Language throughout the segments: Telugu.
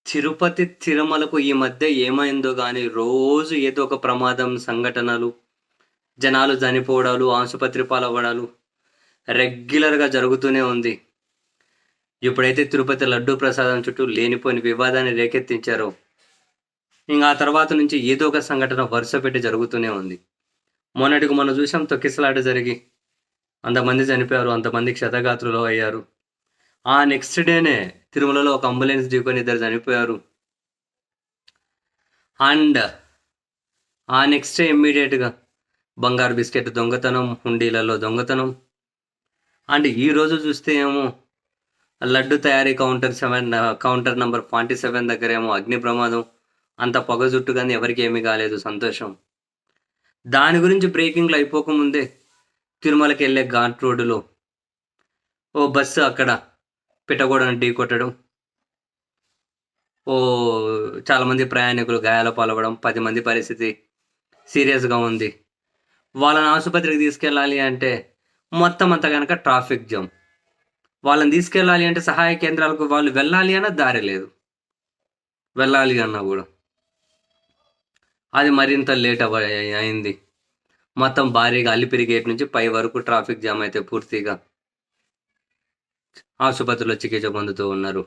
తిరుపతి, తిరుమలకు ఈ మధ్య ఏమైందో గాని రోజు ఏదో ఒక ప్రమాదం, సంఘటనలు, జనాలు చనిపోవడాలు, ఆసుపత్రి పాలవ్వడాలు రెగ్యులర్‌గా జరుగుతూనే ఉంది. ఎప్పుడైతే తిరుపతి లడ్డూ ప్రసాదం చుట్టూ లేనిపోని వివాదాన్ని రేకెత్తించారో, ఆ తర్వాత నుంచి ఏదో ఒక సంఘటన వరుసపెట్టి జరుగుతూనే ఉంది. మొన్నటికి మొన్న చూసాం తొక్కిసలాట జరిగి అంతమంది చనిపోయారు, అంతమంది క్షతగాత్రులు అయ్యారు. ఆ నెక్స్ట్ డేనే తిరుమలలో ఒక అంబులెన్స్ ఢీకొని ఇద్దరు చనిపోయారు. అండ్ ఆ నెక్స్ట్ డే ఇమ్మీడియట్‌గా బంగారు బిస్కెట్ దొంగతనం, హుండీలలో దొంగతనం. అండ్ ఈరోజు చూస్తే ఏమో లడ్డు తయారీ కౌంటర్ నంబర్ 47 దగ్గరేమో అగ్ని ప్రమాదం. అంత పొగ చుట్టూ కానీ ఎవరికి ఏమీ కాలేదు, సంతోషం. దాని గురించి బ్రేకింగ్‌లో అయిపోకముందే తిరుమలకి వెళ్ళే ఘాట్ రోడ్డులో ఓ బస్సు అక్కడ పిట్టగోడను ఢీ కొట్టడం, చాలామంది ప్రయాణికులు గాయాల పాలవ్వడం, 10 మంది పరిస్థితి సీరియస్‌గా ఉంది. వాళ్ళని ఆసుపత్రికి తీసుకెళ్ళాలి అంటే మొత్తం అంతా కనుక ట్రాఫిక్ జామ్. వాళ్ళని తీసుకెళ్ళాలి అంటే సహాయ కేంద్రాలకు వాళ్ళు వెళ్ళాలి అన్న దారి లేదు. వెళ్ళాలి అన్నా కూడా అది మరింత లేట్ అయింది. మొత్తం భారీగా అలిపిరి గేట్ నుంచి పై వరకు ట్రాఫిక్ జామ్ అయితే పూర్తిగా ఆసుపత్రిలో చికిత్స పొందుతూ ఉన్నారు.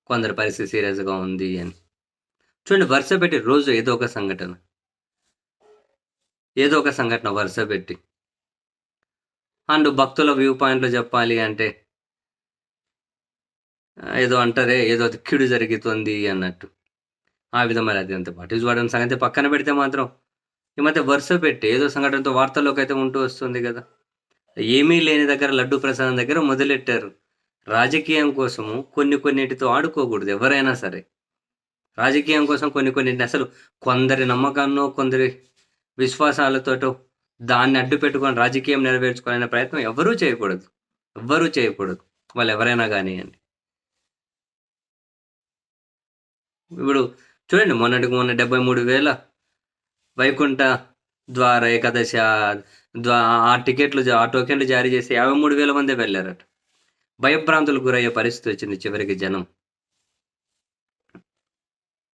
కొందరి పరిస్థితి సీరియస్‌గా ఉంది అని. చూడండి, వరుస పెట్టి రోజు ఏదో ఒక సంఘటన వరుస పెట్టి. అండ్ భక్తుల వ్యూ పాయింట్లో చెప్పాలి అంటే ఏదో అంటారే, ఏదో కిడు జరుగుతుంది అన్నట్టు. ఆ విధమైన అది అంత పట్టించుకోవడం సంగతి పక్కన పెడితే మాత్రం ఈ మధ్య వరుస పెట్టి ఏదో సంఘటనతో వార్తల్లోకి అయితే ఉంటూ వస్తుంది కదా. ఏమీ లేని దగ్గర లడ్డూ ప్రసాదం దగ్గర మొదలెట్టారు. రాజకీయం కోసము కొన్నిటితో ఆడుకోకూడదు ఎవరైనా సరే. రాజకీయం కోసం కొన్నిటిని అసలు కొందరి నమ్మకాన్నో కొందరి విశ్వాసాలతోటో దాన్ని అడ్డు పెట్టుకొని రాజకీయం నెరవేర్చుకోవాలనే ప్రయత్నం ఎవ్వరూ చేయకూడదు. వాళ్ళు ఎవరైనా కానివ్వండి. ఇప్పుడు చూడండి, మొన్న 73,000 వైకుంఠ ద్వార ఏకాదశి ఆ టోకెన్లు జారీ చేసి 53,000 మందే వెళ్ళారట. భయభ్రాంతులకు గురయ్యే పరిస్థితి వచ్చింది చివరికి జనం.